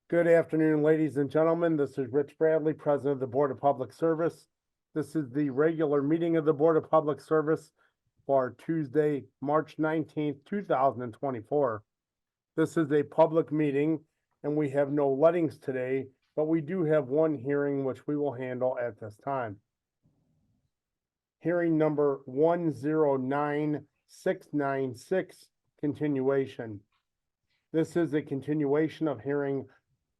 Good afternoon, ladies and gentlemen. This is Rich Bradley, President of the Board of Public Service. This is the regular meeting of the Board of Public Service for Tuesday, March 19th, 2024. This is a public meeting and we have no lettings today, but we do have one hearing which we will handle at this time. Hearing number 109696, continuation. This is a continuation of hearing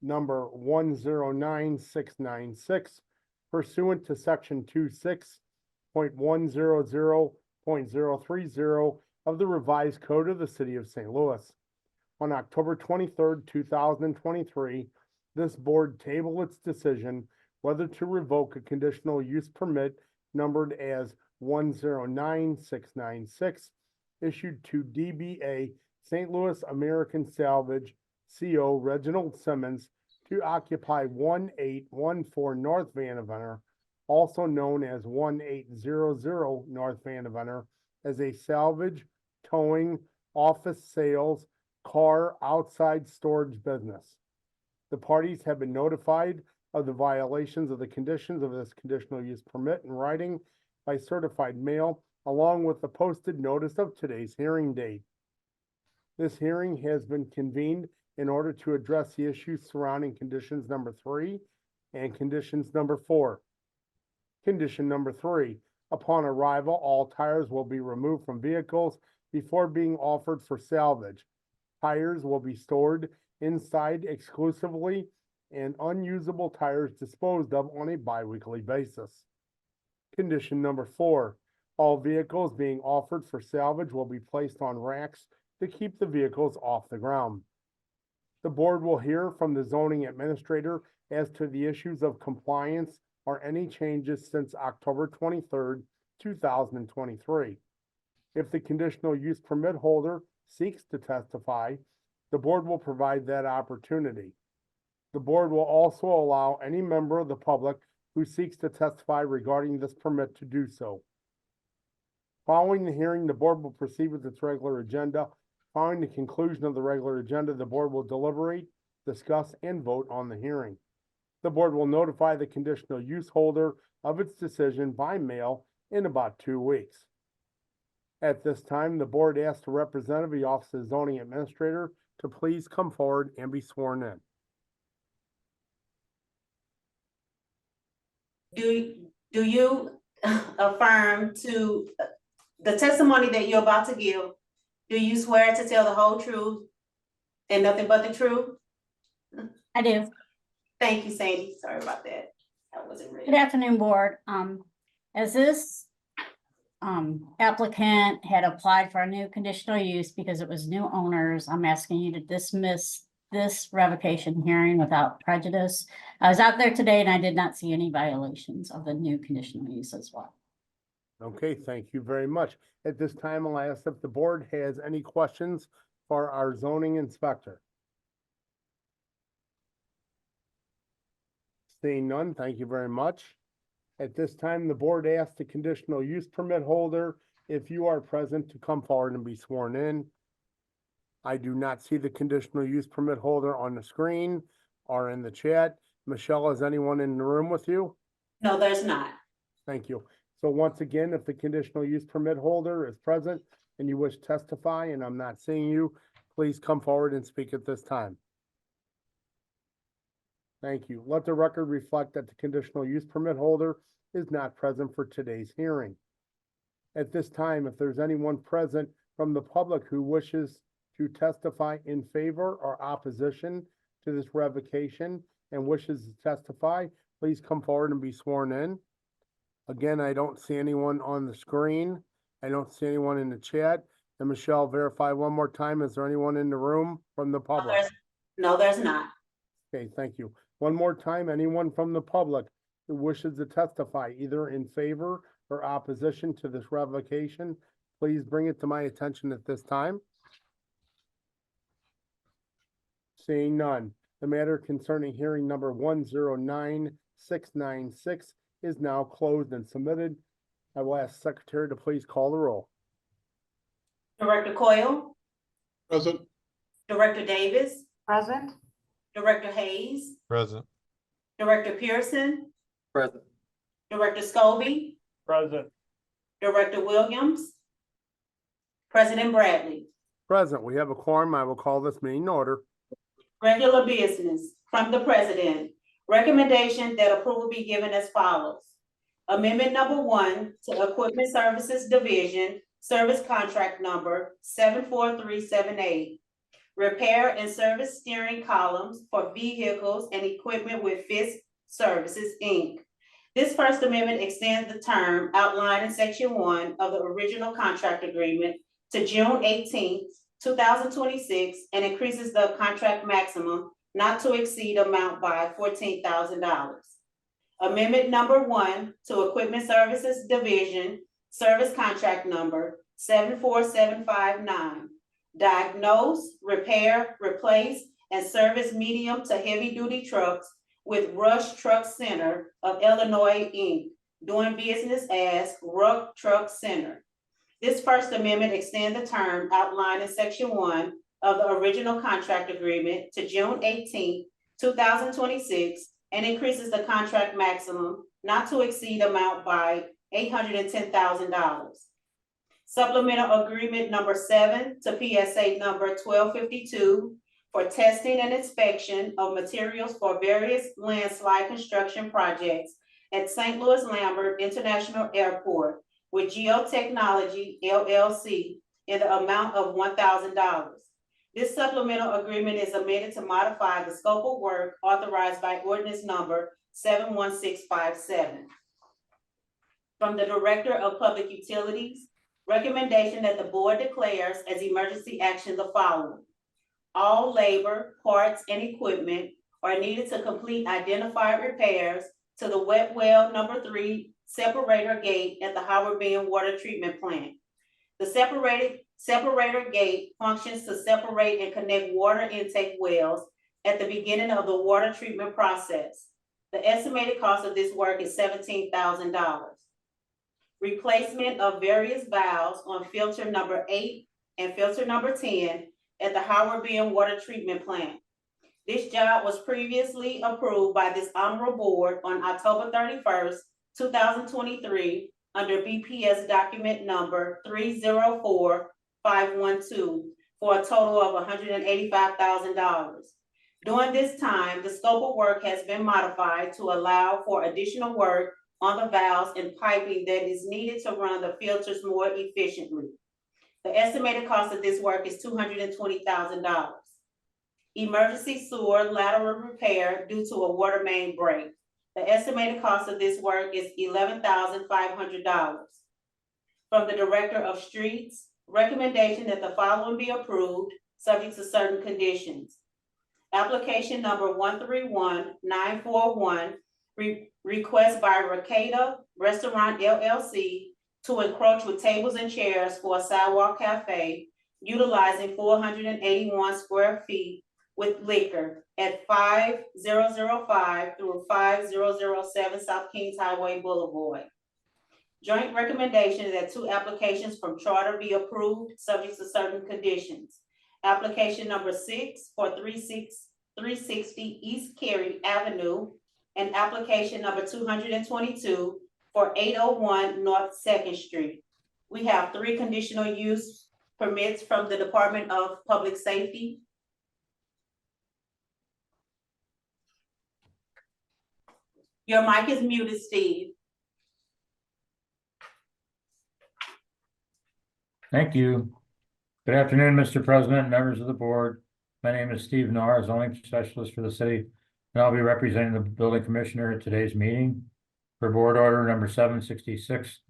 number 109696 pursuant to section 26.100.030 of the revised code of the city of St. Louis. On October 23rd, 2023, this board tabled its decision whether to revoke a conditional use permit numbered as 109696 issued to DBA St. Louis American Salvage CO Reginald Simmons to occupy 1814 North Vandeventer, also known as 1800 North Vandeventer, as a salvage, towing, office sales, car outside storage business. The parties have been notified of the violations of the conditions of this conditional use permit in writing by certified mail, along with the posted notice of today's hearing date. This hearing has been convened in order to address the issues surrounding conditions number 3 and conditions number 4. Condition number 3, upon arrival, all tires will be removed from vehicles before being offered for salvage. Tires will be stored inside exclusively and unusable tires disposed of on a biweekly basis. Condition number 4, all vehicles being offered for salvage will be placed on racks to keep the vehicles off the ground. The board will hear from the zoning administrator as to the issues of compliance or any changes since October 23rd, 2023. If the conditional use permit holder seeks to testify, the board will provide that opportunity. The board will also allow any member of the public who seeks to testify regarding this permit to do so. Following the hearing, the board will proceed with its regular agenda. Following the conclusion of the regular agenda, the board will deliberate, discuss, and vote on the hearing. The board will notify the conditional use holder of its decision by mail in about 2 weeks. At this time, the board asks the representative of the Office of the Zoning Administrator to please come forward and be sworn in. Do you affirm to the testimony that you're about to give? Do you swear to tell the whole truth and nothing but the truth? I do. Thank you, Sandy. Sorry about that. That wasn't ready. Good afternoon, board. As this applicant had applied for a new conditional use because it was new owners, I'm asking you to dismiss this revocation hearing without prejudice. I was out there today and I did not see any violations of the new conditional use as well. Okay, thank you very much. At this time, I'll ask if the board has any questions for our zoning inspector. Seeing none, thank you very much. At this time, the board asks the conditional use permit holder, if you are present, to come forward and be sworn in. I do not see the conditional use permit holder on the screen or in the chat. Michelle, is anyone in the room with you? No, there's not. Thank you. So once again, if the conditional use permit holder is present and you wish to testify and I'm not seeing you, please come forward and speak at this time. Thank you. Let the record reflect that the conditional use permit holder is not present for today's hearing. At this time, if there's anyone present from the public who wishes to testify in favor or opposition to this revocation and wishes to testify, please come forward and be sworn in. Again, I don't see anyone on the screen. I don't see anyone in the chat. And Michelle, verify one more time. Is there anyone in the room from the public? No, there's not. Okay, thank you. One more time, anyone from the public who wishes to testify either in favor or opposition to this revocation, please bring it to my attention at this time. Seeing none, the matter concerning hearing number 109696 is now closed and submitted. I will ask Secretary to please call the roll. Director Coyle, Present. Director Davis, Present. Director Hayes, Present. Director Pearson, Present. Director Scobie, Present. Director Williams, President Bradley. Present, we have a quorum. I will call this meeting in order. Regular business from the president. Recommendation that approval be given as follows. Amendment number 1 to Equipment Services Division, Service Contract Number 74378. Repair and service steering columns for vehicles and equipment with Fisk Services, Inc. This first amendment extends the term outlined in section 1 of the original contract agreement to June 18th, 2026, and increases the contract maximum not to exceed amount by $14,000. Amendment number 1 to Equipment Services Division, Service Contract Number 74759. Diagnose, repair, replace, and service medium to heavy-duty trucks with Rush Truck Center of Illinois, Inc., doing business as Ruck Truck Center. This first amendment extends the term outlined in section 1 of the original contract agreement to June 18th, 2026, and increases the contract maximum not to exceed amount by $810,000. Supplemental agreement number 7 to PSA number 1252 for testing and inspection of materials for various landslide construction projects at St. Louis Lambert International Airport with Geotechnology LLC in the amount of $1,000. This supplemental agreement is amended to modify the scope of work authorized by ordinance number 71657. From the Director of Public Utilities, recommendation that the board declares as emergency action the following. All labor, parts, and equipment are needed to complete identified repairs to the wet well number 3 separator gate at the Howard Bend Water Treatment Plant. The separator gate functions to separate and connect water intake wells at the beginning of the water treatment process. The estimated cost of this work is $17,000. Replacement of various valves on filter number 8 and filter number 10 at the Howard Bend Water Treatment Plant. This job was previously approved by this honorable board on October 31st, 2023, under BPS document number 304512 for a total of $185,000. During this time, the scope of work has been modified to allow for additional work on the valves and piping that is needed to run the filters more efficiently. The estimated cost of this work is $220,000. Emergency sewer lateral repair due to a water main break. The estimated cost of this work is $11,500. From the Director of Streets, recommendation that the following be approved, subject to certain conditions. Application number 131941, request by Rakeda Restaurant LLC to encroach with tables and chairs for a sidewalk cafe utilizing 481 square feet with liquor at 5005 through 5007 South Kings Highway Boulevard. Joint recommendation that 2 applications from Charter be approved, subject to certain conditions. Application number 6 for 360 East Cary Avenue, and application number 222 for 801 North 2nd Street. We have 3 conditional use permits from the Department of Public Safety. Your mic is muted, Steve. Thank you. Good afternoon, Mr. President, members of the board. My name is Steve Narr, zoning specialist for the city, and I'll be representing the building commissioner at today's meeting. For board order number 766,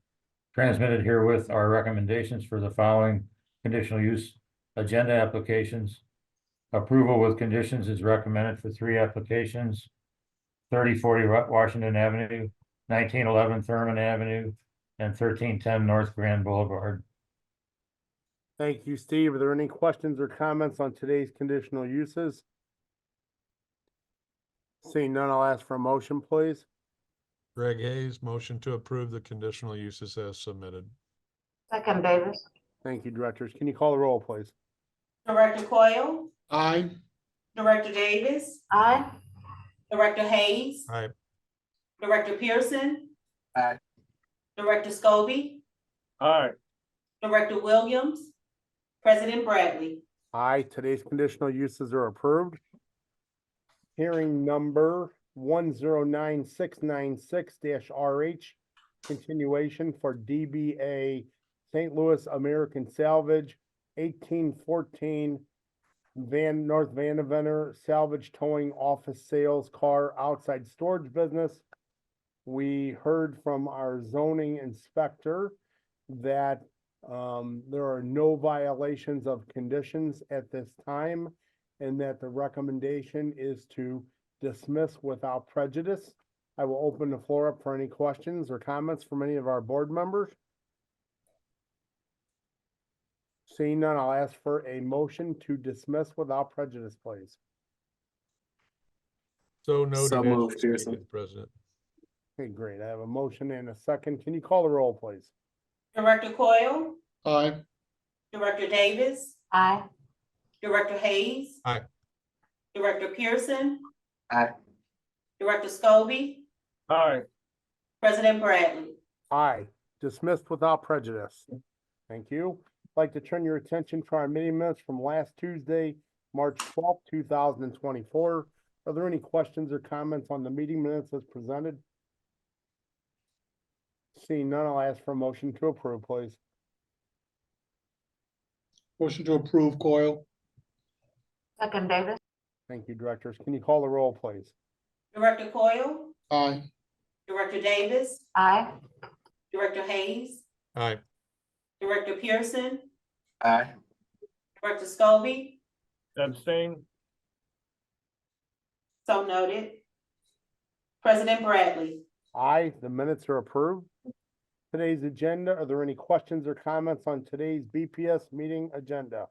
transmitted herewith are recommendations for the following conditional use agenda applications. Approval with conditions is recommended for 3 applications: 3040 Washington Avenue, 1911 Thurman Avenue, and 1310 North Grand Boulevard. Thank you, Steve. Are there any questions or comments on today's conditional uses? Seeing none, I'll ask for a motion, please. Greg Hayes, motion to approve the conditional uses as submitted. Second, Davis. Thank you, directors. Can you call the roll, please? Director Coyle, Aye. Director Davis, Aye. Director Hayes, Aye. Director Pearson. Aye. Director Scobie, Aye. Director Williams, President Bradley. Aye, today's conditional uses are approved. Hearing number 109696-RH, continuation for DBA St. Louis American Salvage, 1814 North Vanderventer Salvage Towing Office Sales Car Outside Storage Business. We heard from our zoning inspector that there are no violations of conditions at this time, and that the recommendation is to dismiss without prejudice. I will open the floor up for any questions or comments from any of our board members. Seeing none, I'll ask for a motion to dismiss without prejudice, please. So noted. So as moved, stated, Pearson. President. Okay, great. I have a motion and a second. Can you call the roll, please? Director Coyle, Aye. Director Davis, Aye. Director Hayes. Aye. Director Pearson, Aye. Director Scobie, Aye. President Bradley. Aye, dismissed without prejudice. Thank you. I'd like to turn your attention to our meeting minutes from last Tuesday, March 12th, 2024. Are there any questions or comments on the meeting minutes as presented? Seeing none, I'll ask for a motion to approve, please. Motion to approve Coyle. Second Davis. Thank you, directors. Can you call the roll, please? Director Coyle, Aye. Director Davis, Aye. Director Hayes, Aye. Director Pearson, Aye. Director Scobie, Abstain. so noted. President Bradley. Aye, the minutes are approved. Today's agenda, are there any questions or comments on today's BPS meeting agenda?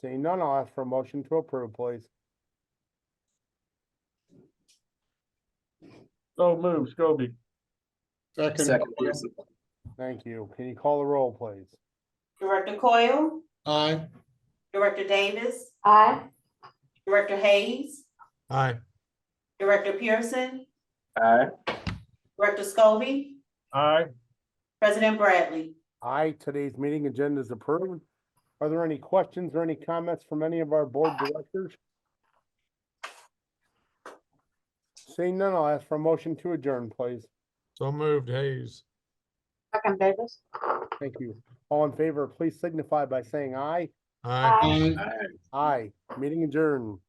Seeing none, I'll ask for a motion to approve, please. So move, Scobie. Second. Pearson. Thank you. Can you call the roll, please? Director Coyle, Aye. Director Davis, Aye. Director Hayes, Aye. Director Pearson, Aye. Director Scobie, Aye. President Bradley. Aye, today's meeting agenda is approved. Are there any questions or any comments from any of our board directors? Seeing none, I'll ask for a motion to adjourn, please. So moved, Hayes. Second Davis. Thank you. All in favor, please signify by saying aye. Aye. Aye. Aye. Aye, meeting adjourned.